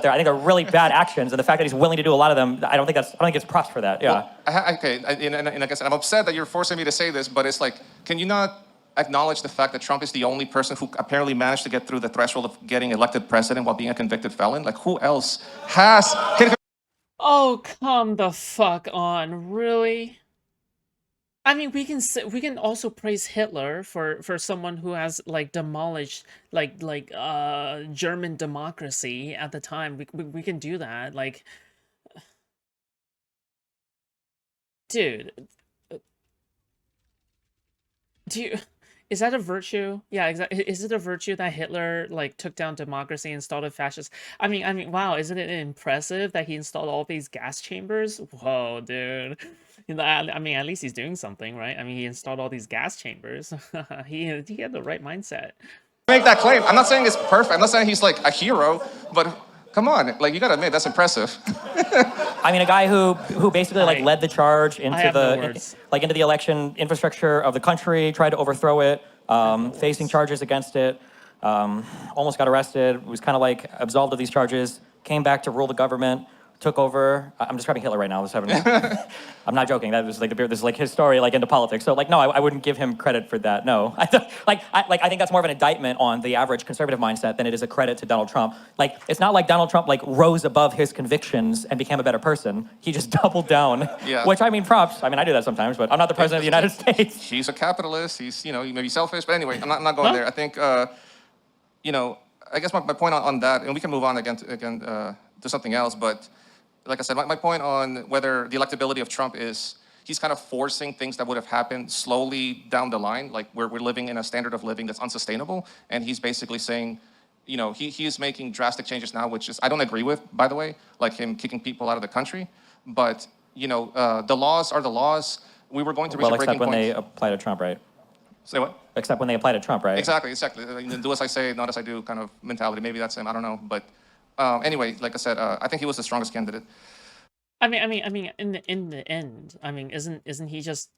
but I think they're really bad actions. And the fact that he's willing to do a lot of them, I don't think it's props for that. Yeah. Well, and like I said, I'm upset that you're forcing me to say this, but it's like, can you not acknowledge the fact that Trump is the only person who apparently managed to get through the threshold of getting elected president while being a convicted felon? Like, who else has? Oh, come the fuck on, really? I mean, we can also praise Hitler for someone who has like demolished German democracy at the time. We can do that. Like, dude, do you is that a virtue? Yeah, exactly. Is it a virtue that Hitler like took down democracy and installed a fascist? I mean, wow, isn't it impressive that he installed all these gas chambers? Whoa, dude. You know, I mean, at least he's doing something, right? I mean, he installed all these gas chambers. he had the right mindset. Make that claim. I'm not saying it's perfect. I'm not saying he's like a hero, but come on, like you gotta admit that's impressive. I mean, a guy who basically like led the charge into the election infrastructure of the country, tried to overthrow it, facing charges against it, almost got arrested, was kind of like absolved of these charges, came back to rule the government, took over. I'm describing Hitler right now. I'm not joking. That was like this is like his story, like into politics. So like, no, I wouldn't give him credit for that. No, I think that's more of an indictment on the average conservative mindset than it is a credit to Donald Trump. Like, it's not like Donald Trump like rose above his convictions and became a better person. He just doubled down. Yeah. Which I mean, props. I mean, I do that sometimes, but I'm not the president of the United States. He's a capitalist. He's he may be selfish, but anyway, I'm not going there. I think I guess my point on that, and we can move on again to something else, but. Like I said, my point on whether the electability of Trump is he's kind of forcing things that would have happened slowly down the line. Like we're living in a standard of living that's unsustainable. And he's basically saying, he is making drastic changes now, which is, I don't agree with, by the way, like him kicking people out of the country. But, the laws are the laws. We were going to reach a breaking point. Except when they apply to Trump, right? Say what? Except when they apply to Trump, right? Exactly. Do as I say, not as I do kind of mentality. Maybe that's him, I don't know. But anyway, like I said, I think he was the strongest candidate. I mean, in the end, I mean, isn't he just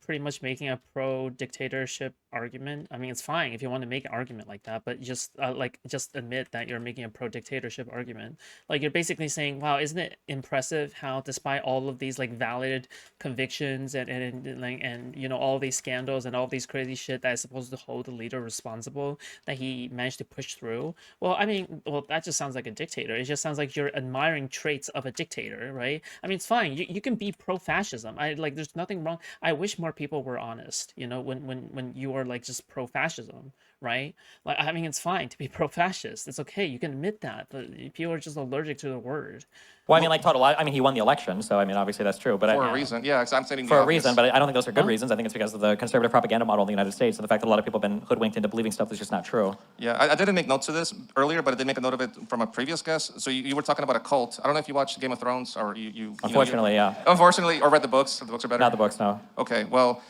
pretty much making a pro-dictatorship argument? I mean, it's fine if you want to make an argument like that, but just admit that you're making a pro-dictatorship argument. Like, you're basically saying, wow, isn't it impressive how despite all of these like valid convictions and all these scandals and all these crazy shit that is supposed to hold the leader responsible, that he managed to push through? Well, I mean, that just sounds like a dictator. It just sounds like you're admiring traits of a dictator, right? I mean, it's fine. You can be pro-fascism. There's nothing wrong. I wish more people were honest, when you are like just pro-fascism, right? Like, I mean, it's fine to be pro-fascist. It's okay. You can admit that, but people are just allergic to the word. Well, I mean, like he won the election, so I mean, obviously that's true. But for a reason, yeah, I'm saying for a reason, but I don't think those are good reasons. I think it's because of the conservative propaganda model in the United States and the fact that a lot of people have been hoodwinked into believing stuff that's just not true. Yeah, I didn't make notes of this earlier, but I did make a note of it from a previous guest. So you were talking about a cult. I don't know if you watched Game of Thrones or you. Unfortunately, yeah. Unfortunately, or read the books. The books are better. Not the books, no. Okay, well,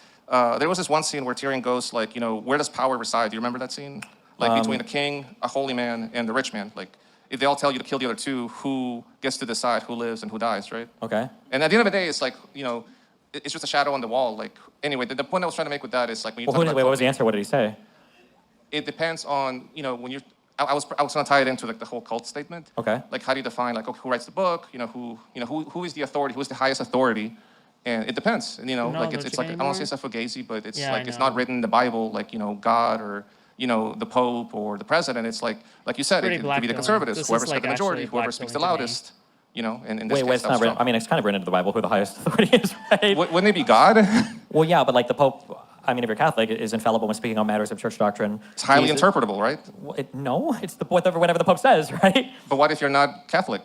there was this one scene where Tyrion goes like, where does power reside? Do you remember that scene? Like between a king, a holy man, and the rich man. Like, if they all tell you to kill the other two, who gets to decide who lives and who dies, right? Okay. And at the end of the day, it's like, it's just a shadow on the wall. Like, anyway, the point I was trying to make with that is like when you what was the answer? What did he say? It depends on, when you're, I was going to tie it into like the whole cult statement. Okay. Like, how do you define like, okay, who writes the book? Who is the authority? Who is the highest authority? And it depends. And like it's like I don't want to say it's a fugazi, but it's it's not written in the Bible like God or the Pope or the president. It's like you said, it could be the conservatives, whoever's got the majority, whoever speaks the loudest. And in this case, it's not written. I mean, it's kind of written into the Bible who the highest authority is, right? Wouldn't it be God? Well, yeah, but like the Pope. I mean, if you're Catholic, is infallible when speaking on matters of church doctrine. It's highly interpretable, right? No, it's whatever the Pope says, right? But what if you're not Catholic?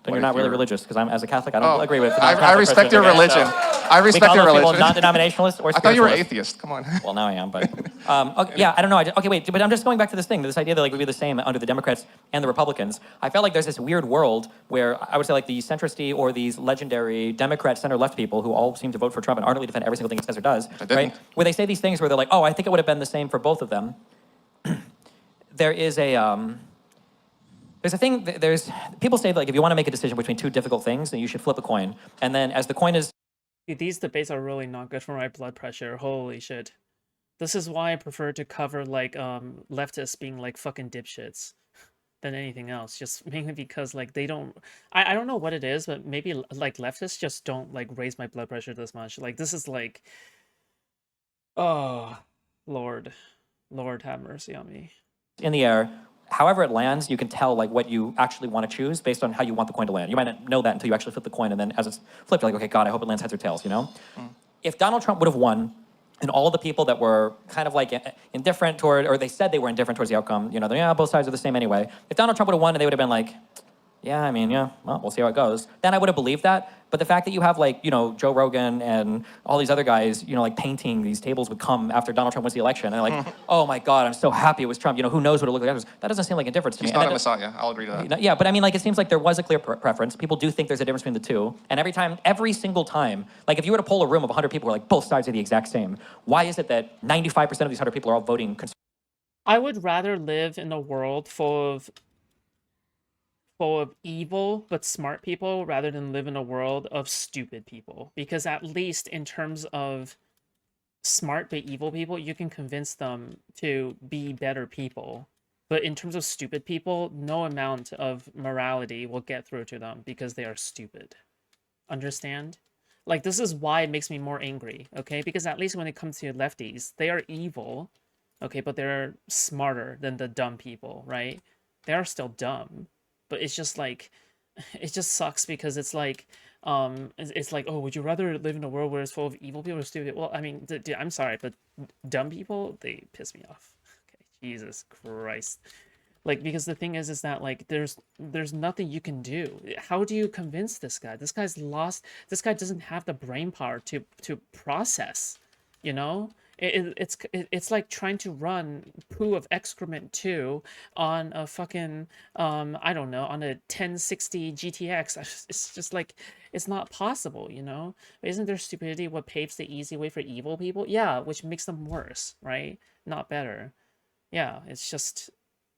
Then you're not really religious, because as a Catholic, I don't agree with. I respect your religion. I respect your religion. Non-denominationalist or spiritualist. I thought you were atheist. Come on. Well, now I am, but okay, yeah, I don't know. Okay, wait, but I'm just going back to this thing, this idea that like would be the same under the Democrats and the Republicans. I felt like there's this weird world where I would say like the centristy or these legendary Democrat center-left people who all seem to vote for Trump and ardently defend every single thing he says or does, right? Where they say these things where they're like, oh, I think it would have been the same for both of them. There is there's a thing, people say that like if you want to make a decision between two difficult things, then you should flip a coin. And then as the coin is... These debates are really not good for my blood pressure. Holy shit. This is why I prefer to cover like leftists being like fucking dipshits. than anything else. Just mainly because like they don't. I don't know what it is, but maybe like leftists just don't like raise my blood pressure this much. Like this is like, oh, Lord, Lord have mercy on me. in the air. However it lands, you can tell like what you actually want to choose based on how you want the coin to land. You might not know that until you actually flip the coin, and then as it's flipped, you're like, okay, God, I hope it lands heads or tails, you know? If Donald Trump would have won, and all the people that were kind of like indifferent toward, or they said they were indifferent towards the outcome, you know, yeah, both sides are the same anyway. If Donald Trump would have won, and they would have been like, yeah, I mean, yeah, well, we'll see how it goes. Then I would have believed that. But the fact that you have like, you know, Joe Rogan and all these other guys, you know, like painting these tables would come after Donald Trump wins the election. And like, oh my God, I'm so happy it was Trump. You know, who knows what it looked like afterwards. That doesn't seem like a difference to He's me. not And a then- messiah. I'll agree to that. yeah, but I mean, like, it seems like there was a clear preference. People do think there's a difference between the two. And every single time, like, if you were to poll a room of 100 people where, like, both sides are the exact same, why is it that 95% of these 100 people are all voting conservative? I would rather live in a world full of evil but smart people rather than live in a world of stupid people, because at least in terms of smart but evil people, you can convince them to be better people. But in terms of stupid people, no amount of morality will get through to them because they are stupid. Understand? Like, this is why it makes me more angry, okay? Because at least when it comes to lefties, they are evil, okay, but they're smarter than the dumb people, right? They are still dumb, but it's just like, it just sucks because it's like, it's like, oh, would you rather live in a world where it's full of evil people or stupid? Well, I mean, dude, I'm sorry, but dumb people, they piss me off. Okay, Jesus Christ. Like, because the thing is that like there's nothing you can do. How do you convince this guy? This guy's lost. This guy doesn't have the brain power to process, you know? It's like trying to run poo of excrement 2 on a fucking I don't know, on a 1060 GTX. It's just like, it's not possible, you know? Isn't there stupidity what paves the easy way for evil people? Yeah, which makes them worse, right? Not better. Yeah, it's just,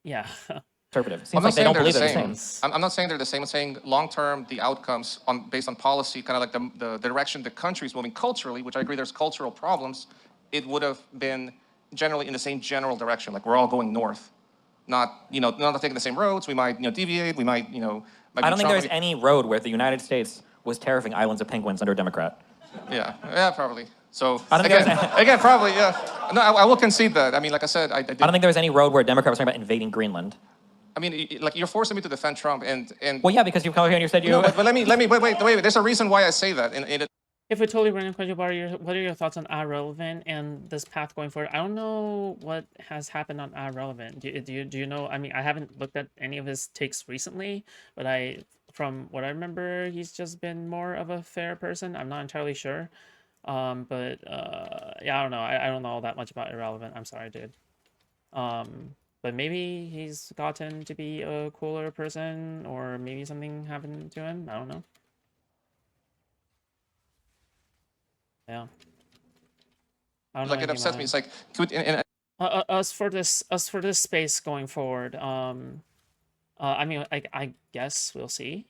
yeah. It seems I'm not like they saying don't they're the believe they're same. the same. I'm not saying they're the same. I'm saying long term, the outcomes based on policy, kind of like the direction the country is moving culturally, which I agree there's cultural problems. It would have been generally in the same general direction, like we're all going north, not taking the same roads. We might deviate. We might Might I be don't think Trump, there's any road where the United States was tariffing islands of penguins under a Democrat. Yeah, probably. So I don't think again, probably, yeah. No, I will concede that. I mean, like I said, I did. I don't think there was any road where a Democrat was talking about invading Greenland. I mean, like you're forcing me to defend Trump, and Well, yeah, because you come here and you said you. no, but let me wait. There's a reason why I say that. If we totally random question, what are your thoughts on irrelevant and this path going forward? I don't know what has happened on irrelevant. Do you know? I mean, I haven't looked at any of his takes recently, but from what I remember, he's just been more of a fair person. I'm not entirely sure. But yeah, I don't know. I don't know all that much about irrelevant. I'm sorry, dude. But maybe he's gotten to be a cooler person, or maybe something happened to him. I don't know. Yeah. I don't know Like it anything upsets about me. him. It's like could As for this space going forward, I mean, I guess we'll see.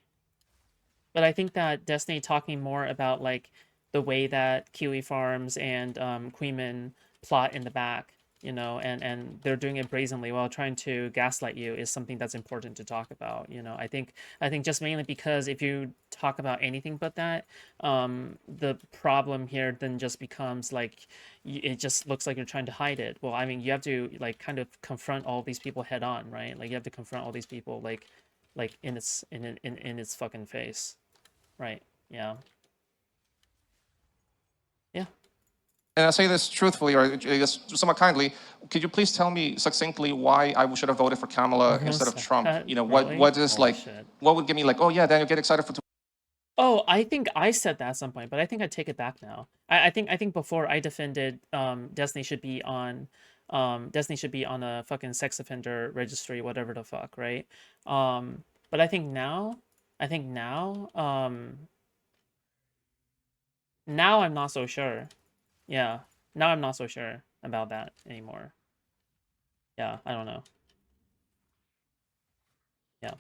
But I think that Destiny talking more about like the way that Kiwi Farms and Queeman plot in the back, you know, and they're doing it brazenly while trying to gaslight you is something that's important to talk about. You know, I think just mainly because if you talk about anything but that, the problem here then just becomes like it just looks like you're trying to hide it. Well, I mean, you have to like kind of confront all these people head on, right? Like you have to confront all these people like in its fucking face. Right. Yeah. Yeah. and I say this truthfully, or I guess somewhat kindly, could you please tell me succinctly why I should have voted for Kamala gonna instead of say Trump? that, You know, really? what is Holy like, shit. what would get me like, oh yeah, Daniel, get excited for. Oh, I think I said that at some point, but I think I take it back now. I think before I defended Destiny should be on a fucking sex offender registry, whatever the fuck, right? But I think now now I'm not so sure. Yeah. Now I'm not so sure about that anymore. Yeah, I don't know. Yeah.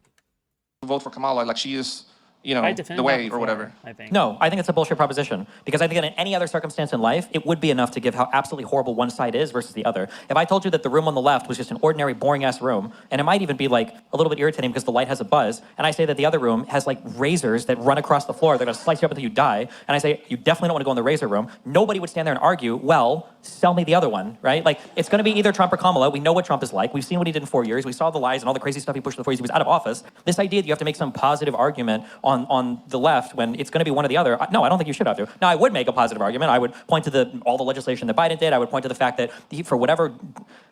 Vote for Kamala, like she is you know, defended the that way or before, whatever. I think. No, I think it's a bullshit proposition because I think that in any other circumstance in life, it would be enough to give how absolutely horrible one side is versus the other. If I told you that the room on the left was just an ordinary, boring-ass room, and it might even be like a little bit irritating because the light has a buzz, and I say that the other room has like razors that run across the floor, they're gonna slice you up until you die, and I say, you definitely don't wanna go in the razor room, nobody would stand there and argue, well, sell me the other one, right? Like, it's gonna be either Trump or Kamala. We know what Trump is like. We've seen what he did in 4 years. We saw the lies and all the crazy stuff he pushed in the 4 years he was out of office. This idea that you have to make some positive argument on the left when it's gonna be one or the other, no, I don't think you should have to. Now, I would make a positive argument. I would point to all the legislation that Biden did. I would point to the fact that for whatever,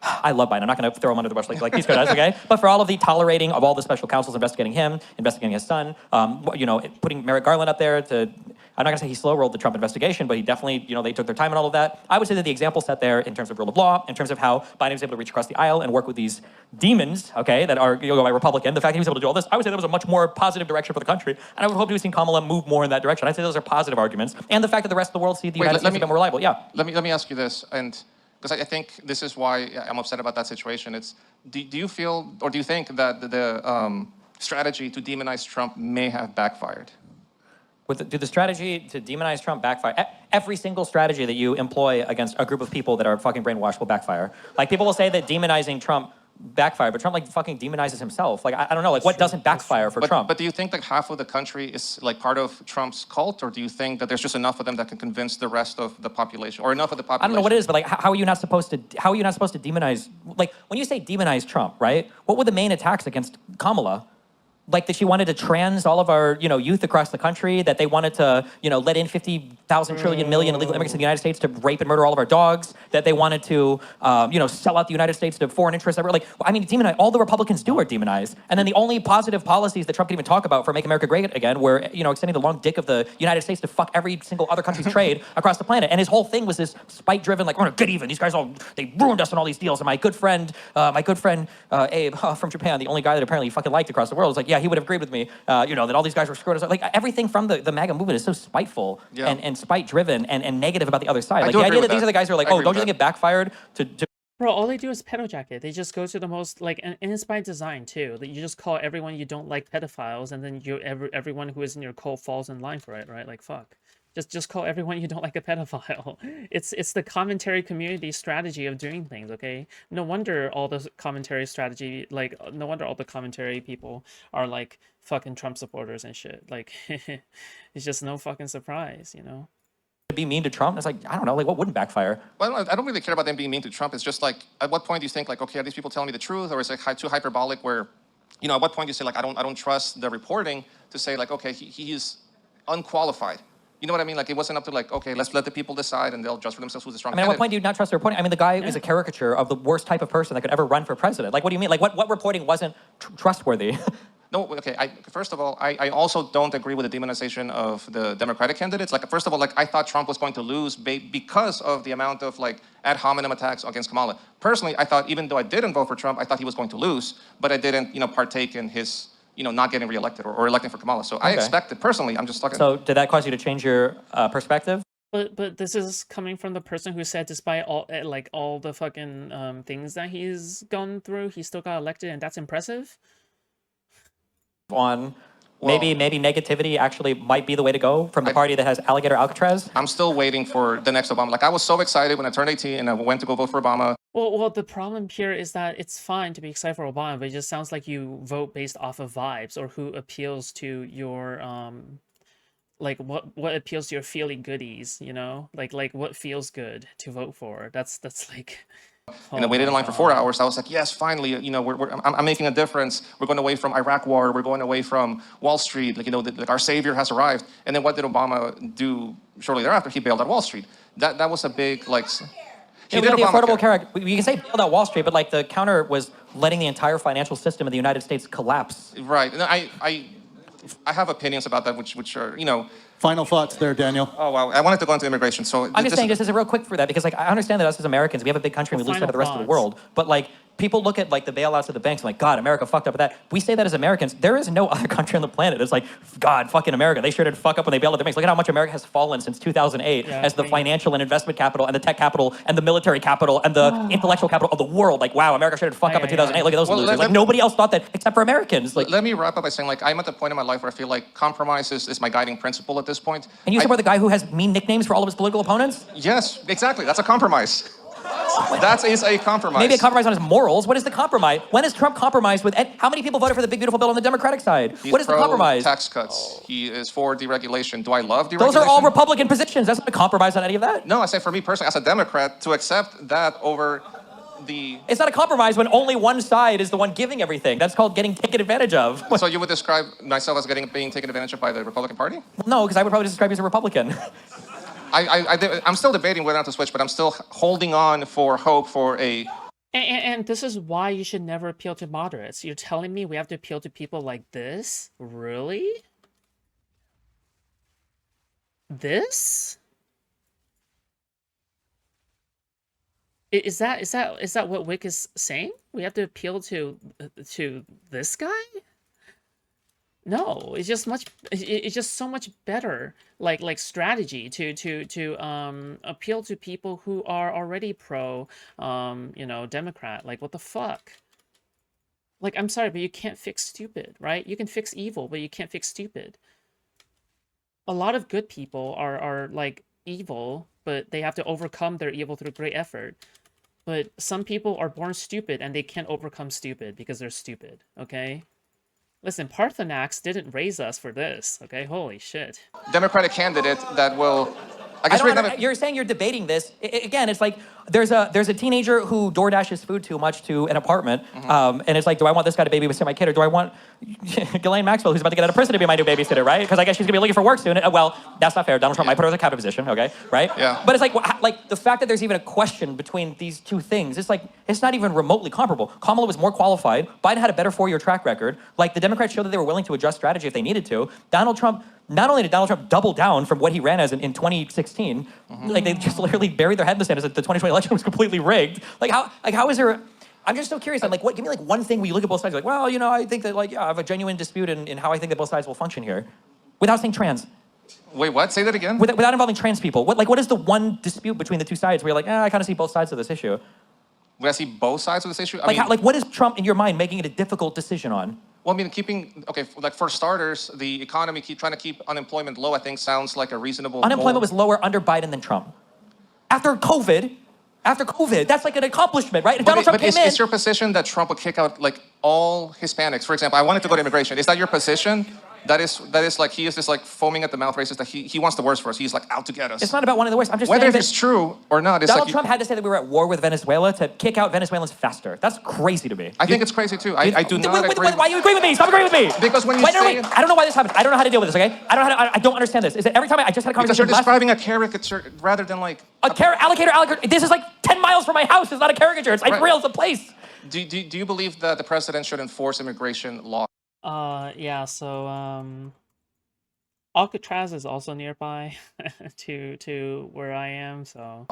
I love Biden. I'm not gonna throw him under the bus like these guys, okay? But for all of the tolerating of all the special counsels investigating him, investigating his son, you know, putting Merrick Garland up there to, I'm not gonna say he slow-rolled the Trump investigation, but he definitely, you know, they took their time and all of that. I would say that the example set there in terms of rule of law, in terms of how Biden was able to reach across the aisle and work with these demons, okay, that are, you know, by Republican, the fact that he was able to do all this, I would say that was a much more positive direction for the country, and I would hope to have seen Kamala move more in that direction. I'd say those are positive arguments, and the fact that the rest of the world see the United States as a bit more reliable, yeah. Let me ask you this, and because I think this is why I'm upset about that situation. It's, do you feel, or do you think that the strategy to demonize Trump may have backfired? Do the strategy to demonize Trump backfire? Every single strategy that you employ against a group of people that are fucking brainwashed will backfire. Like, people will say that demonizing Trump backfire, but Trump like fucking demonizes himself. Like, I don't know, like what doesn't backfire for Trump? But do you think that half of the country is like part of Trump's cult, or do you think that there's just enough of them that can convince the rest of the population, or enough of the population? I don't know what it is, but like, how are you not supposed to demonize? Like, when you say demonize Trump, right? What were the main attacks against Kamala? Like that she wanted to trans all of our, you know, youth across the country, that they wanted to, you know, let in 50,000 trillion million illegal immigrants in the United States to rape and murder all of our dogs, that they wanted to, you know, sell out the United States to foreign interests. Like, I mean, demonize, all the Republicans do are demonize. And then the only positive policies that Trump can even talk about for Make America Great Again were, you know, extending the long dick of the United States to fuck every single other country's trade across the planet. And his whole thing was this spite-driven, like, we're gonna get even. These guys they ruined us on all these deals. And my good friend Abe from Japan, the only guy that apparently fucking liked across the world, was like, yeah, he would have agreed with me, you know, that all these guys were screwing us up. Like, everything from the MAGA movement is so spiteful and spite-driven and negative about the other side. Like, the idea that these are the guys who are like, oh, don't you think it backfired to Bro, all they do is pedo jacket. They just go to the most, like, and it's by design too. That you just call everyone you don't like pedophiles, and then everyone who is in your cult falls in line for it, right? Like, fuck. Just call everyone you don't like a pedophile. It's the commentary community strategy of doing things, okay? No wonder all the commentary strategy, like, no wonder all the commentary people are like fucking Trump supporters and shit. Like, it's just no fucking surprise, you know? be mean to Trump? It's like, I don't know, like what wouldn't backfire? Well, I don't really care about them being mean to Trump. It's just like, at what point do you think like, okay, are these people telling me the truth, or is it too hyperbolic where, you know, at what point do you say like, I don't trust the reporting to say like, okay, he is unqualified. You know what I mean? Like, it wasn't up to like, okay, let's let the people decide and they'll judge for themselves who's the strong at what point do you not trust the reporting? I mean, the guy is a caricature of the worst type of person that could ever run for president. Like, what do you mean? Like, what reporting wasn't trustworthy? No, okay, first of all, I also don't agree with the demonization of the Democratic candidates. Like, first of all, like, I thought Trump was going to lose because of the amount of, like, ad hominem attacks against Kamala. Personally, I thought, even though I didn't vote for Trump, I thought he was going to lose, but I didn't, you know, partake in his, you know, not getting reelected or electing for Kamala. So I expected, personally, I'm just talking. So did that cause you to change your perspective? But this is coming from the person who said, despite all the fucking things that he's gone through, he still got elected, and that's impressive. On maybe negativity actually might be the way to go from the party that has alligator Alcatraz? I'm still waiting for the next Obama. Like, I was so excited when I turned 18 and I went to go vote for Obama. Well, the problem here is that it's fine to be excited for Obama, but it just sounds like you vote based off of vibes or who appeals to your like what appeals to your feeling goodies, you know, like what feels good to vote for. That's like. And I waited in line for 4 hours. I was like, yes, finally, you know, I'm making a difference. We're going away from Iraq war. We're going away from Wall Street. Like, you know, like our savior has arrived. And then what did Obama do shortly thereafter? He bailed out Wall Street. That was a big, like, he did the Affordable Care Act. You can say bailed out Wall Street, but like the counter was letting the entire financial system of the United States collapse. Right. And I have opinions about that, which are, you know. Final thoughts there, Daniel. Oh, wow. I wanted to go into immigration. So I'm just saying, just as a real quick for that, because like I understand that us as Americans, we have a big country and we lose sight of the rest of the world. But like, people look at like the bailouts of the banks and like, God, America fucked up with that. We say that as Americans. There is no other country on the planet that's like, God, fucking America. They sure did fuck up when they bailed out the banks. Look at how much America has fallen since 2008 as the financial and investment capital and the tech capital and the military capital and the intellectual capital of the world. Like, wow, America sure did fuck up in 2008. Look at those losers. Like, nobody else thought that except for Americans. Like, let me wrap up by saying, like, I'm at the point in my life where I feel like compromise is my guiding principle at this point. And you support the guy who has mean nicknames for all of his political opponents? Yes, exactly. That's a compromise. That is a compromise. Maybe a compromise on his morals. What is the compromise? When has Trump compromised with? How many people voted for the big beautiful bill on the Democratic side? What is the compromise? Tax cuts. He is for deregulation. Do I love deregulation? Those are all Republican positions. That's not a compromise on any of that. No, I say for me personally, as a Democrat, to accept that over the... It's not a compromise when only one side is the one giving everything. That's called getting taken advantage of. So you would describe myself as being taken advantage of by the Republican Party? Well, no, because I would probably describe you as a Republican. I'm still debating whether or not to switch, but I'm still holding on for hope for a... And this is why you should never appeal to moderates. You're telling me we have to appeal to people like this? Really? This? Is that what Wick is saying? We have to appeal to this guy? No, it's just so much better like strategy to appeal to people who are already pro Democrat. Like, what the fuck? Like, I'm sorry, but you can't fix stupid, right? You can fix evil, but you can't fix stupid. A lot of good people are like evil, but they have to overcome their evil through great effort. But some people are born stupid and they can't overcome stupid because they're stupid, okay? Listen, Parthenax didn't raise us for this, okay? Holy shit. Democratic candidate that will... You're saying you're debating this. Again, it's like there's a teenager who door dashes food too much to an apartment, and it's like, do I want this guy to babysit my kid, or do I want Ghislaine Maxwell, who's about to get out of prison, to be my new babysitter, right? Because I guess she's gonna be looking for work soon. Well, that's not fair. Donald Trump might put her in a cabinet position, okay, right? Yeah. But it's like the fact that there's even a question between these two things. It's like it's not even remotely comparable. Kamala was more qualified. Biden had a better 4-year track record. Like, the Democrats showed that they were willing to adjust strategy if they needed to. Donald Trump. Not only did Donald Trump double down from what he ran as in 2016, like, they just literally buried their head in the sand as if the 2020 election was completely rigged. How is there? I'm just so curious. I'm like, what? Give me like one thing where you look at both sides. Like, well, I think that I have a genuine dispute in how I think that both sides will function here, without saying trans. Wait, what? Say that again. Without involving trans people. What is the one dispute between the two sides where you're like, I kind of see both sides of this issue? Would I see both sides of this issue? What is Trump in your mind making it a difficult decision on? Well, I mean, like for starters, the economy trying to keep unemployment low, I think sounds like a reasonable Unemployment goal. was lower under Biden than Trump. After COVID, that's like an accomplishment, right? And Donald Trump came in. Is your position that Trump would kick out like all Hispanics? For example, I wanted to go to immigration. Is that your position? That is like, he is just like foaming at the mouth racist, that he wants the worst for us. He's like out to get us. It's not about wanting the worst. I'm just whether saying that it's true or not. It's Donald like Trump had to say that we were at war with Venezuela to kick out Venezuelans faster. That's crazy to me. I think it's crazy too. I do not agree. Why you agree with me? Stop agreeing with me. Because when you say... I don't know why this happens. I don't know how to deal with this, okay? I don't understand this. Is it every time I just had a conversation... Because you're describing a caricature rather than like... Alligator. This is like 10 miles from my house. It's not a caricature. It's like real. It's a place. Do you believe that the president should enforce immigration law? Yeah, so, Alcatraz is also nearby to where I am, so...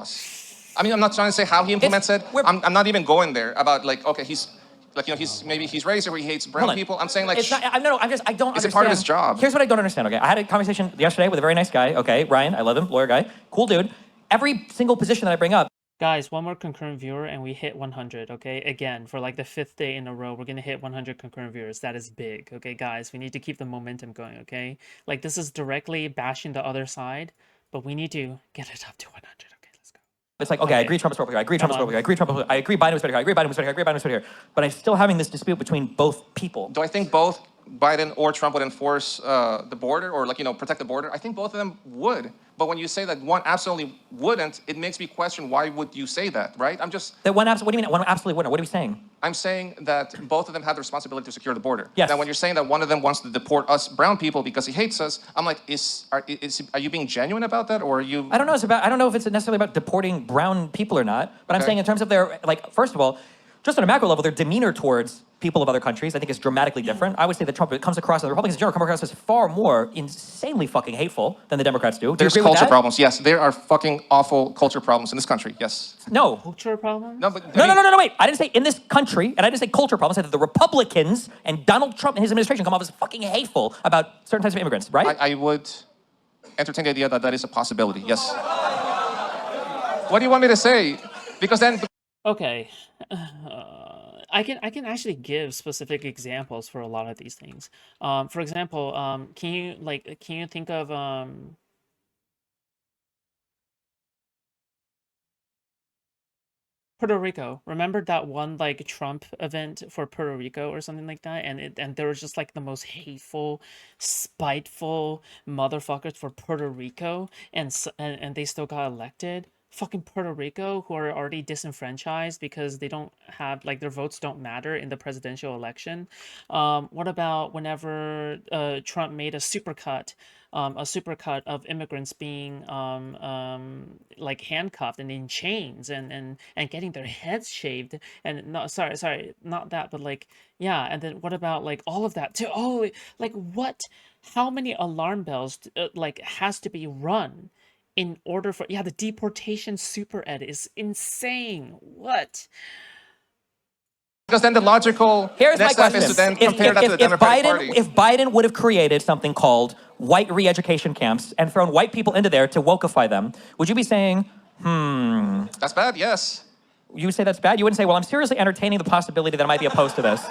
I mean, I'm not trying to say how he implements it. I'm not even going there about like, okay, he's like, he's racist or he hates brown people. I'm saying like... I don't understand. Is it part of his job? Here's what I don't understand, okay? I had a conversation yesterday with a very nice guy, okay? Ryan, I love him, lawyer guy. Cool dude. Every single position that I bring up, guys, one more concurrent viewer and we hit 100, okay? Again, for like the 5th day in a row, we're gonna hit 100 concurrent viewers. That is big, okay, guys? We need to keep the momentum going, okay? Like, this is directly bashing the other side, but we need to get it up to 100, okay? Let's go. It's like, okay, I agree Trump is I agree Trump is I agree Trump is I agree Biden was better here, I agree Biden was better here, I agree Biden was better here. But I'm still having this dispute between both people. Do I think both Biden or Trump would enforce the border or like, protect the border? I think both of them would. But when you say that one absolutely wouldn't, it makes me question, why would you say that, right? That one what do you mean one absolutely wouldn't? What are we saying? I'm saying that both of them have the responsibility to secure the border. Yes. Now, when you're saying that one of them wants to deport us brown people because he hates us, I'm like, are you being genuine about that, or are you... I don't know if it's necessarily about deporting brown people or not, but I'm saying in terms of their, like, first of all, just on a macro level, their demeanor towards people of other countries, I think, is dramatically different. I would say that Trump, it comes across, the Republicans in general come across as far more insanely fucking hateful than the Democrats do. There's you agree with culture that? problems. Yes, there are fucking awful culture problems in this country. Yes. No. Culture problem? No, but No, wait. I didn't say in this country, and I didn't say culture problems. I said that the Republicans and Donald Trump and his administration come off as fucking hateful about certain types of immigrants, right? I would entertain the idea that that is a possibility. Yes. What do you want me to say? Because then. Okay. I can actually give specific examples for a lot of these things. For example, can you think of Puerto Rico? Remember that one like Trump event for Puerto Rico or something like that, and there was just like the most hateful, spiteful motherfuckers for Puerto Rico, and they still got elected. Fucking Puerto Rico, who are already disenfranchised because they don't have like their votes don't matter in the presidential election. What about whenever Trump made a supercut of immigrants being like handcuffed and in chains and getting their heads shaved, and no, sorry, not that, but like, yeah. And then what about like all of that too? Oh, like what? How many alarm bells like has to be run in order for, yeah, the deportation super ed is insane. What? Because then the logical Here's my next step question. is to then compare that to the Democratic Party. If Biden would have created something called white re-education camps and thrown white people into there to wokeify them, would you be saying, That's bad, yes. you would say that's bad? You wouldn't say, well, I'm seriously entertaining the possibility that I might be opposed to this.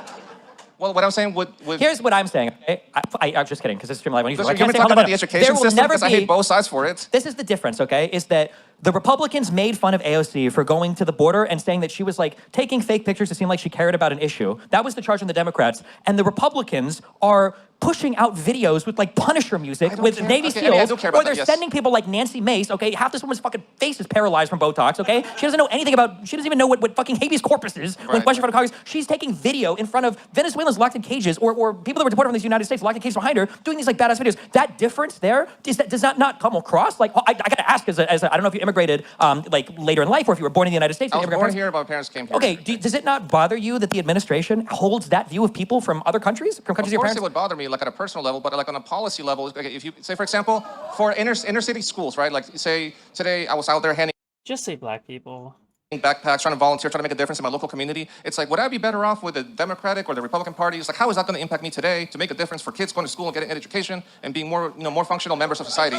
Well, what I'm saying would Here's what I'm saying, okay? I'm just kidding, because it's streaming live on YouTube. Can we talk about the education system? Because I hate both sides for it. This is the difference, okay? Is that the Republicans made fun of AOC for going to the border and saying that she was like taking fake pictures to seem like she cared about an issue. That was the charge from the Democrats. And the Republicans are pushing out videos with like Punisher music with Navy SEALs, I do care about or they're that, yes. sending people like Nancy Mace, okay? Half this woman's fucking face is paralyzed from Botox, okay? She doesn't know anything about, she doesn't even know what fucking habeas corpus is when questioned in front of Congress. She's taking video in front of Venezuelans locked in cages or people that were deported from the United States locked in cages behind her doing these like badass videos. That difference there, does that not come across? Like, I gotta ask as a, I don't know if you immigrated like later in life or if you were born in the United States. I was born here, but my parents came here. Okay, does it not bother you that the administration holds that view of people from other countries? From countries Of your course parents? it would bother me, like at a personal level, but like on a policy level, like if you say, for example, for inner city schools, right? Like say today I was out there handing Just say black people. backpacks, trying to volunteer, trying to make a difference in my local community. It's like, would I be better off with the Democratic or the Republican Party? It's like, how is that going to impact me today to make a difference for kids going to school and getting an education and being more, more functional members of society?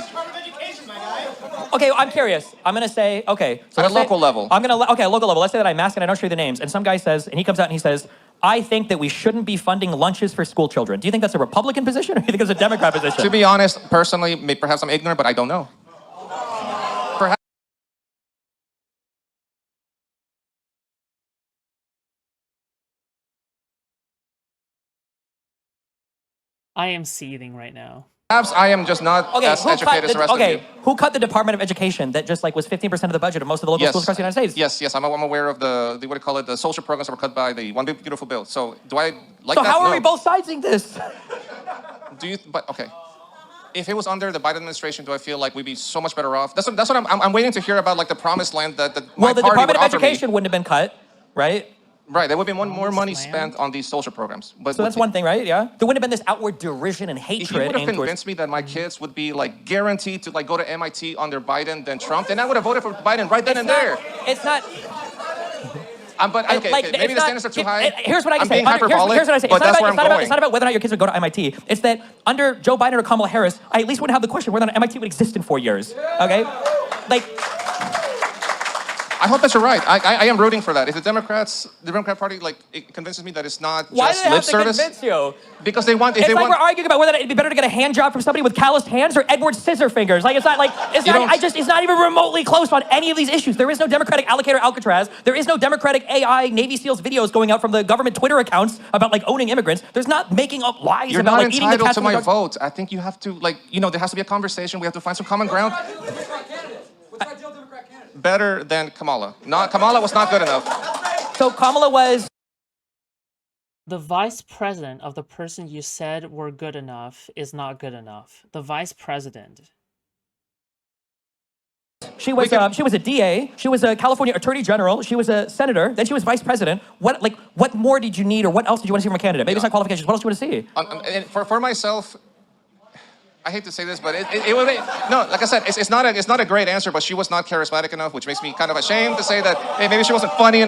Okay, I'm curious. I'm gonna say, okay. So At a local level. Okay, a local level. Let's say that I'm asking, I don't show you the names, and some guy says, and he comes out and he says, I think that we shouldn't be funding lunches for school children. Do you think that's a Republican position or do you think it's a Democrat position? To be honest, personally, perhaps I'm ignorant, but I don't know. Perhaps. I am seething right now. Perhaps I am just not as educated as the rest of you. Who cut the Department of Education that just like was 15% of the budget of most of the local schools across the United States? Yes, I'm aware of the what do you call it, the social programs that were cut by the One Big Beautiful Bill. So do I like So that? how are No. we both siding this? Do you? But okay. If it was under the Biden administration, do I feel like we'd be so much better off? That's what I'm waiting to hear about, like the promised land that my Well, the party Department would of offer me. Education wouldn't have been cut, right? Right, there would be more money Promised spent on these social programs. But So that's one thing, right? Yeah. There wouldn't have been this outward derision and If you hatred would have aimed towards. convinced me that my kids would be like guaranteed to like go to MIT under Biden than Trump, then I would have voted for Biden right then and there. It's not. But okay, maybe the standards are too high. Here's what I can I'm say. being hyperbolic, Here's what I say. but that's where I'm going. It's not about whether or not your kids would go to MIT. It's that under Joe Biden or Kamala Harris, I at least wouldn't have the question whether or not MIT would exist in 4 years. Okay? Like, I hope that you're right. I am rooting for that. If the Democrat Party, like, it convinces me that it's not why do just they lip have to service. convince you? Because they want, if It's they like want. we're arguing about whether it'd be better to get a hand job from somebody with calloused hands or Edward Scissor Fingers. Like, it's not like, it's not even remotely close on any of these issues. There is no Democratic allocator Alcatraz. There is no Democratic AI Navy SEALs videos going out from the government Twitter accounts about like owning immigrants. There's not making up lies You're about not like eating the entitled cats to from the my dog. vote. I think you have to, like, there has to be a conversation. We have to find some common ground. Better than Kamala. Kamala was not good enough. So Kamala was. The vice president of the person you said were good enough is not good enough. The vice president. She was a DA. She was a California Attorney General. She was a senator. Then she was vice president. What more did you need, or what else did you want to see from a candidate? Maybe it's not qualifications. What else do you want to see? And for myself, I hate to say this, but it would be, no, like I said, it's not a great answer, but she was not charismatic enough, which makes me kind of ashamed to say that, hey, maybe she wasn't funny enough.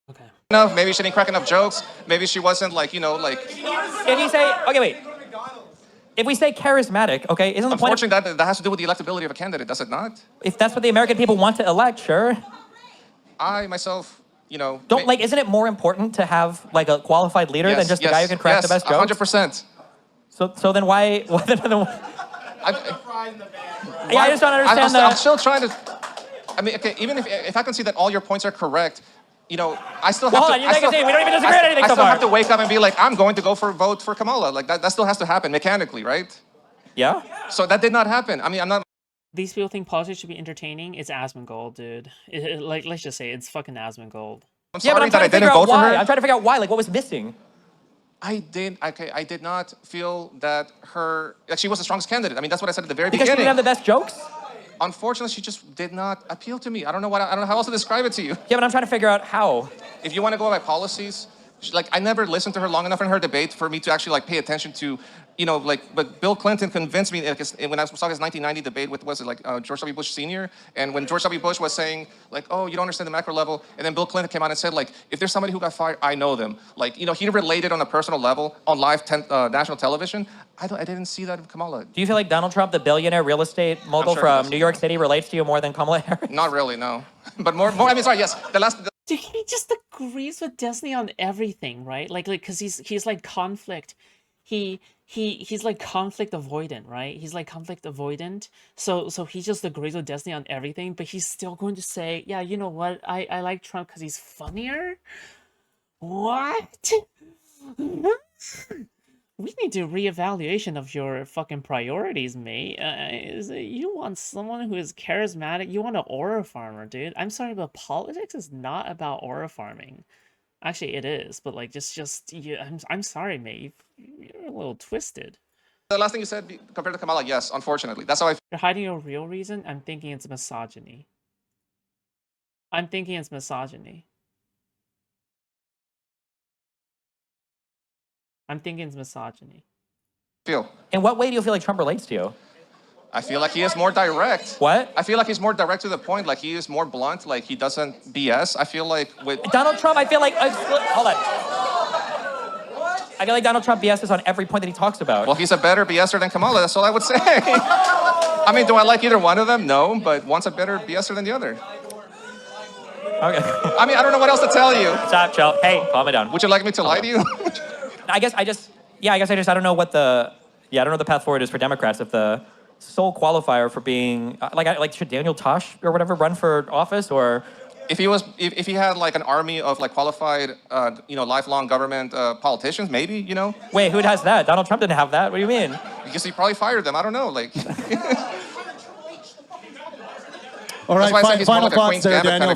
Okay. Maybe she didn't crack enough jokes. Maybe she wasn't like, you know, like. If you say, okay, wait. If we say charismatic, okay, isn't the point? Unfortunately, that has to do with the electability of a candidate, does it not? If that's what the American people want to elect, sure. I myself, you know. Isn't it more important to have like a qualified leader than just a guy who can crack the best jokes? 100%. So then why? I just don't understand that. I'm still trying to. I mean, okay, even if I can see that all your points are correct, you know, I still have to. Hold on, we don't even disagree on anything so far. I still have to wake up and be like, I'm going to vote for Kamala. Like that still has to happen mechanically, right? Yeah. So that did not happen. I mean, I'm not. These people think politics should be entertaining. It's Asmongold, dude. Like, let's just say it's fucking Asmongold. I'm sorry that I didn't vote for her. I'm trying to figure out why. Like, what was missing? I did not feel that she was the strongest candidate. I mean, that's what I said at the very beginning. Because she didn't have the best jokes? Unfortunately, she just did not appeal to me. I don't know how else to describe it to you. Yeah, but I'm trying to figure out how. If you want to go by policies, I never listened to her long enough in her debate for me to actually like pay attention to, you know, like. But Bill Clinton convinced me when I saw his 1990 debate with George W. Bush Sr. And when George W. Bush was saying like, oh, you don't understand the macro level, and then Bill Clinton came out and said like, if there's somebody who got fired, I know them. Like, you know, he related on a personal level on live national television. I didn't see that with Kamala. Do you feel like Donald Trump, the billionaire real estate mogul from New York City, relates to you more than Kamala Harris? Not really, no. But more. I mean, sorry. Yes, Dude, he just agrees with Destiny on everything, right? Like, cause he's like conflict. He's like conflict avoidant, right? He's like conflict avoidant. So he just agrees with Destiny on everything, but he's still going to say, yeah, you know what? I like Trump because he's funnier. What? We need to reevaluation of your fucking priorities, mate. You want someone who is charismatic. You want an aura farmer, dude. I'm sorry, but politics is not about aura farming. Actually, it is, but like, I'm sorry, mate. You're a little twisted. The last thing you said compared to Kamala, yes, unfortunately, that's how I. You're hiding a real reason. I'm thinking it's misogyny. I'm thinking it's misogyny. I'm thinking it's misogyny. In what way do you feel like Trump relates to you? I feel like he is more direct. What? I feel like he's more direct to the point. Like he is more blunt. Like he doesn't BS. I feel like with Donald Trump, I feel like hold on. I feel like Donald Trump BS's on every point that he talks about. Well, he's a better BSer than Kamala. That's all I would say. I mean, do I like either one of them? No, but one's a better BSer than the other. Okay. I mean, I don't know what else to tell you. Stop, chill. Hey, calm it down. Would you like me to lie to you? I don't know what I don't know the path forward is for Democrats. If the sole qualifier for being should Daniel Tosh or whatever run for office, or if he had like an army of like qualified lifelong government politicians, maybe, you know. Wait, who has that? Donald Trump didn't have that. What do you mean? Because he probably fired them. I don't know, like. All right, final thoughts there, Daniel.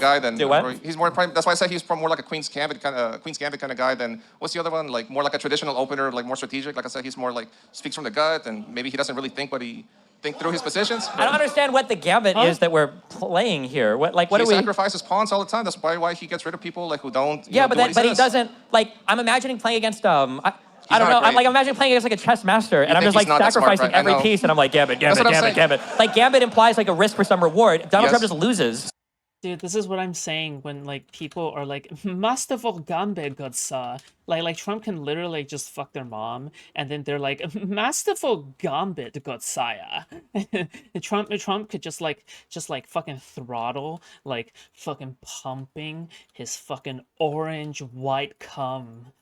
He's more. That's why I said he's more like a Queen's Gambit kind of guy than what's the other one? Like more like a traditional opener, like more strategic. Like I said, he's more like speaks from the gut, and maybe he doesn't really think through his positions. I don't understand what the gambit is that we're playing here. He sacrifices pawns all the time. That's probably why he gets rid of people like who don't. Yeah, but he doesn't. Like, I'm imagining playing against I don't know. I'm imagining playing against like a chess master, and I'm just like sacrificing every piece, and I'm like Gambit. Like Gambit implies like a risk for some reward. Donald Trump just loses. Dude, this is what I'm saying when like people are like masterful gambit, good sir. Like Trump can literally just fuck their mom, and then they're like masterful gambit, good sire. Trump could just like fucking throttle, like fucking pumping his fucking orange white cum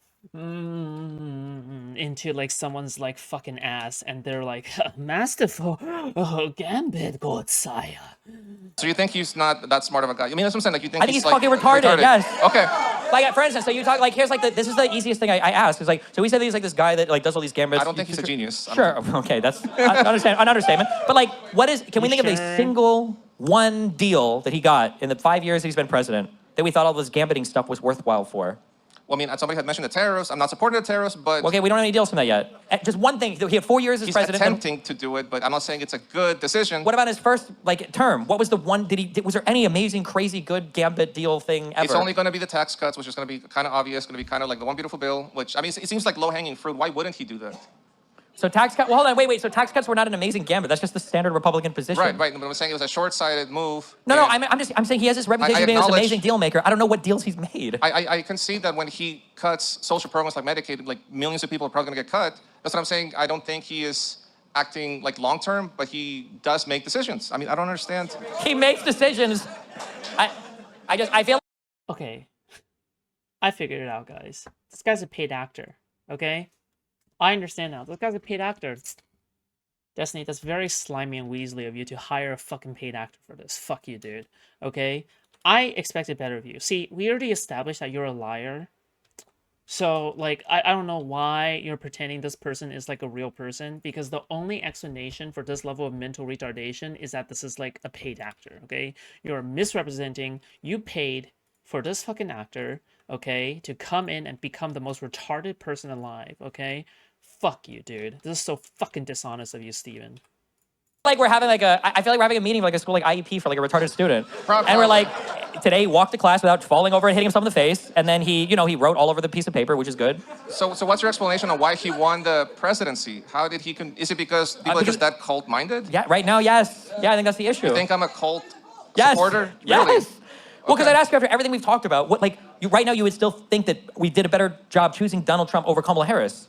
into like someone's like fucking ass, and they're like masterful gambit, good sire. So you think he's not that smart of a guy? I mean, that's what I'm saying. Like, you think I think he's fucking retarded. Yes. Okay. like for instance, so you talk like here's like this is the easiest thing I ask is like so we said he's like this guy that like does all these gambits. I don't think he's a genius. Sure, okay, that's an understatement. But like, can we think of a single one deal that he got in the 5 years that he's been president that we thought all this gambiting stuff was worthwhile for? Well, I mean, somebody had mentioned the terrorists. I'm not supporting the terrorists, but... Okay, we don't have any deals from that yet. Just one thing. He had 4 years as president. He's attempting to do it, but I'm not saying it's a good decision. What about his first term? What was the one? Was there any amazing, crazy, good gambit deal thing ever? It's only going to be the tax cuts, which is going to be kind of obvious. Going to be kind of like the one beautiful bill, which I mean, it seems like low-hanging fruit. Why wouldn't he do that? So tax cut. Well, hold on, wait. So tax cuts were not an amazing gambit. That's just the standard Republican position. Right. But I'm saying it was a short-sighted move. No. I'm saying he has this reputation of being this amazing deal maker. I don't know what deals he's made. I concede that when he cuts social programs like Medicaid, like millions of people are probably going to get cut. That's what I'm saying. I don't think he is acting like long-term, but he does make decisions. I mean, I don't understand. He makes decisions. I feel. Okay, I figured it out, guys. This guy's a paid actor. Okay. I understand now. This guy's a paid actor. Destiny, that's very slimy and weaselly of you to hire a fucking paid actor for this. Fuck you, dude. Okay? I expected better of you. See, we already established that you're a liar. So, like, I don't know why you're pretending this person is, like, a real person. Because the only explanation for this level of mental retardation is that this is, like, a paid actor, okay? You're misrepresenting. You paid for this fucking actor, okay, to come in and become the most retarded person alive, okay? Fuck you, dude. This is so fucking dishonest of you, Steven. Like we're having like I feel like we're having a meeting like a school like IEP for like a retarded student. Probably. And we're like, today he walked to class without falling over and hitting himself in the face. And then he wrote all over the piece of paper, which is good. So what's your explanation on why he won the presidency? How did he, is it because people are just that cult-minded? Yeah, right now, yes. Yeah, I think that's the issue. You think I'm a cult yes. supporter? Yes. Really? Well, because I'd ask you after everything we've talked about, what right now you would still think that we did a better job choosing Donald Trump over Kamala Harris.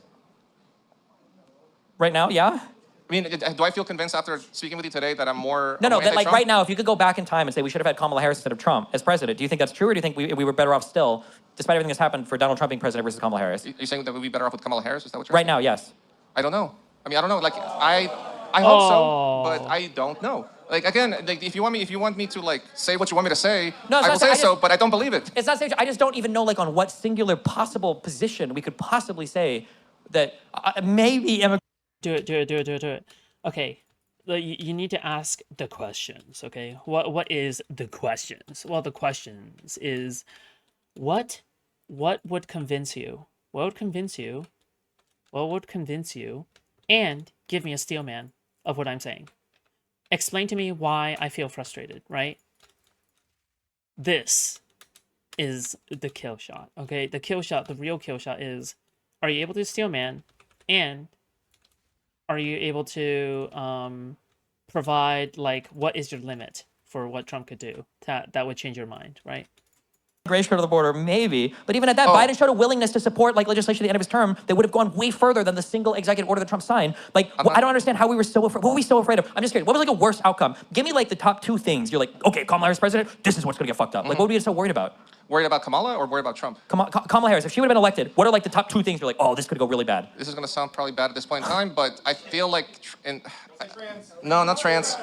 Right now, yeah? I mean, do I feel convinced after speaking with you today that I'm more No, that like right now, if you could go back in time and say we should have had Kamala Harris instead of Trump as president, do you think that's true, or do you think we were better off still, despite everything that's happened, for Donald Trump being president versus Kamala Harris? Are you saying that we'd be better off with Kamala Harris? Is that what you're Right saying? now, yes. I don't know. I mean, I don't know. Like, I hope so, but I don't know. Like, again, like, if you want me to like say what you want me to say, I will say so, but I don't believe it. It's not. I just don't even know like on what singular possible position we could possibly say that maybe Do it. Okay, you need to ask the questions, okay? What is the questions? Well, the questions is, what would convince you? What would convince you? What would convince you? And give me a steel man of what I'm saying. Explain to me why I feel frustrated, right? This is the kill shot, okay? The kill shot, the real kill shot is, are you able to steel man, and are you able to provide, like, what is your limit for what Trump could do? That would change your mind, right? Migration to the border, maybe. But even at that, Biden showed a willingness to support like legislation at the end of his term that would have gone way further than the single executive order that Trump signed. Like, I don't understand how we were so afraid. What were we so afraid of? I'm just curious. What was like a worse outcome? Give me like the top two things. You're like, okay, Kamala Harris president, this is what's gonna get fucked up. Like, what would we get so worried about? Worried about Kamala or worried about Trump? Kamala Harris, if she would have been elected, what are like the top two things you're like, oh, this could go really bad? This is going to sound probably bad at this point in time, but I feel like... No, not trans.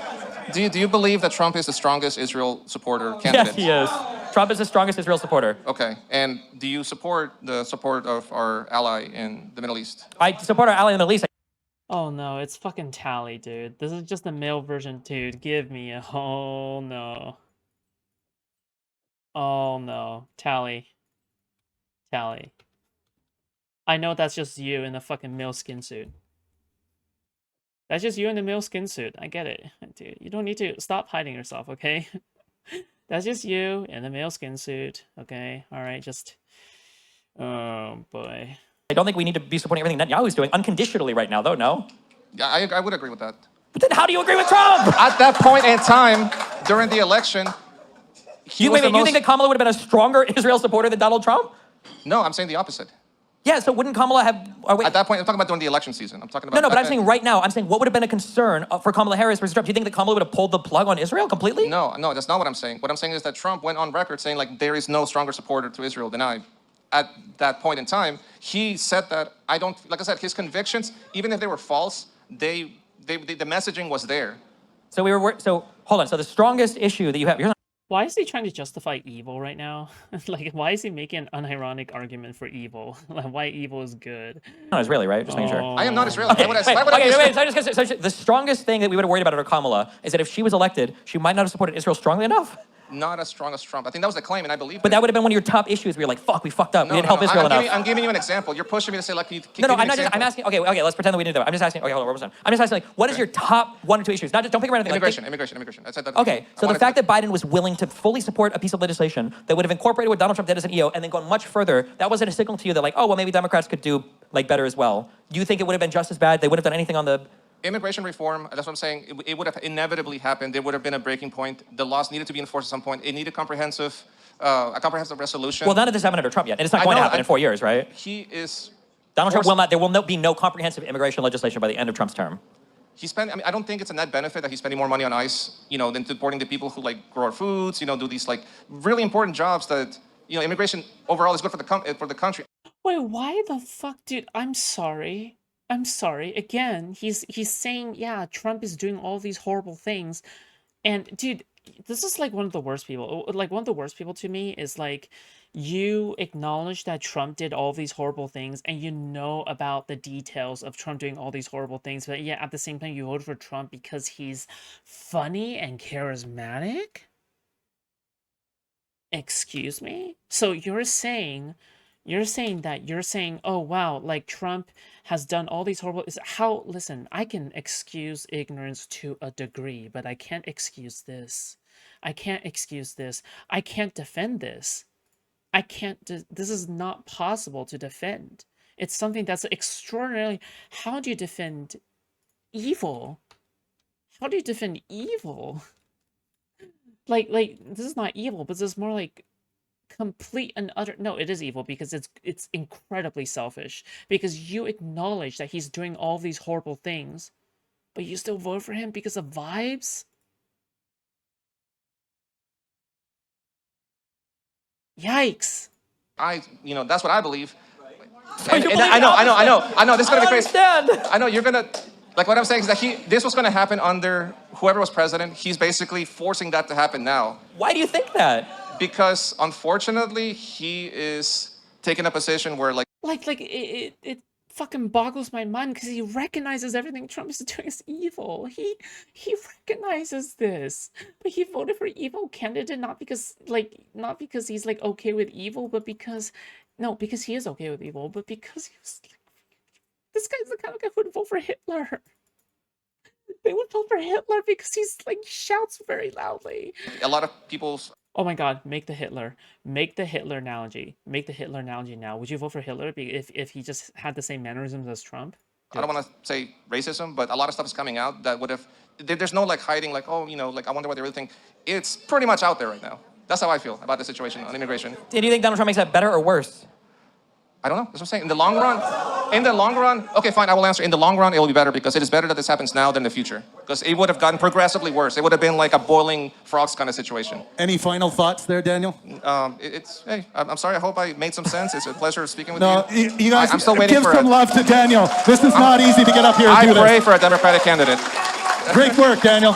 Do you believe that Trump is the strongest Israel supporter candidate? Yes, he is. Trump is the strongest Israel supporter. Okay, and do you support the support of our ally in the Middle East? I support our ally in the Middle East. Oh no, it's fucking Tally, dude. This is just the male version, dude. Give me a... Oh no. Oh no. Tally. Tally. I know that's just you in the fucking male skin suit. That's just you in the male skin suit. I get it. Dude, you don't need to stop hiding yourself, okay? That's just you in the male skin suit, okay? Alright, just... Oh boy. I don't think we need to be supporting everything Netanyahu's doing unconditionally right now, though, no? Yeah, I would agree with that. But then how do you agree with Trump? At that point in time, during the election, You think that Kamala would have been a stronger Israel supporter than Donald Trump? No, I'm saying the opposite. Yeah, so wouldn't Kamala have... At that point, I'm talking about during the election season. I'm talking about... No, but I'm saying right now, I'm saying what would have been a concern for Kamala Harris versus Trump? Do you think that Kamala would have pulled the plug on Israel completely? No, that's not what I'm saying. What I'm saying is that Trump went on record saying, like, there is no stronger supporter to Israel than I. At that point in time, he said that like I said, his convictions, even if they were false, the messaging was there. So hold on. So the strongest issue that you have, Why is he trying to justify evil right now? Like, why is he making an unironic argument for evil? Like, why evil is good? No, Israeli, right? Just making sure. I am not Israeli. Okay, Why would I? wait, Why would I be okay, wait. Israeli? So the strongest thing that we would have worried about over Kamala is that if she was elected, she might not have supported Israel strongly enough. Not as strong as Trump. I think that was the claim, and I believe. But that would have been one of your top issues where you're like, fuck, we fucked up. No, We didn't help Israel enough. I'm giving you an example. You're pushing me to say like, you No, give me I'm an not. I'm example. asking. Okay, let's pretend that we didn't do it. I'm just asking. Okay, hold on. We're I'm just asking. Like, what is your top 1 or 2 issues? Not just don't pick around anything. Immigration. I said that. Okay, so the fact that Biden was willing to fully support a piece of legislation that would have incorporated what Donald Trump did as an EO and then gone much further, that wasn't a signal to you that like, oh, well, maybe Democrats could do like better as well. Do you think it would have been just as bad? They would have done anything on the immigration reform, that's what I'm saying, it would have inevitably happened. There would have been a breaking point. The laws needed to be enforced at some point. It needed a comprehensive resolution. Well, none of this happened under Trump yet, and it's not going to happen in 4 years, right? He is... Donald Trump will not. There will be no comprehensive immigration legislation by the end of Trump's term. I don't think it's a net benefit that he's spending more money on ICE, than supporting the people who like grow our foods, do these like really important jobs that, immigration overall is good for the country. Wait, why the fuck, dude? I'm sorry. Again, he's saying, yeah, Trump is doing all these horrible things. And dude, this is like one of the worst people. Like one of the worst people to me is like, you acknowledge that Trump did all these horrible things and you know about the details of Trump doing all these horrible things, but yeah, at the same time you voted for Trump because he's funny and charismatic? Excuse me? So you're saying, oh wow, like Trump has done all these horrible, listen, I can excuse ignorance to a degree, but I can't excuse this. I can't defend this. This is not possible to defend. It's something that's extraordinarily, how do you defend evil? Like, this is not evil, but this is more like complete and utter, no, it is evil because it's incredibly selfish, because you acknowledge that he's doing all these horrible things, but you still vote for him because of vibes? Yikes. That's what I believe. So you believe I know, this is gonna be crazy. understand. I know, you're gonna, like what I'm saying is that this was gonna happen under whoever was president. He's basically forcing that to happen now. Why do you think that? Because unfortunately, he is taking a position where It fucking boggles my mind because he recognizes everything Trump is doing is evil. He recognizes this, but he voted for evil candidate not because he's like okay with evil, but because he is okay with evil, but because he was like, this guy's the kind of guy who would vote for Hitler. They would vote for Hitler because he's like shouts very loudly. a lot of people's. Oh my God, make the Hitler analogy. Make the Hitler analogy now. Would you vote for Hitler if he just had the same mannerisms as Trump? I don't want to say racism, but a lot of stuff is coming out that would have, there's no like hiding like, oh, like I wonder what they really think. It's pretty much out there right now. That's how I feel about the situation on immigration. Do you think Donald Trump makes that better or worse? I don't know. That's what I'm saying. In the long run, okay, fine, I will answer. In the long run, it will be better because it is better that this happens now than in the future. Because it would have gotten progressively worse. It would have been like a boiling frogs kind of situation. Any final thoughts there, Daniel? Hey, I'm sorry. I hope I made some sense. It's a pleasure speaking with you. You guys, I'm still waiting give for some love to Daniel. This is not easy to get up here and do this. I pray for a Democratic candidate. Great work, Daniel.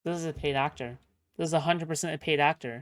This is a paid actor. This is 100% a paid actor.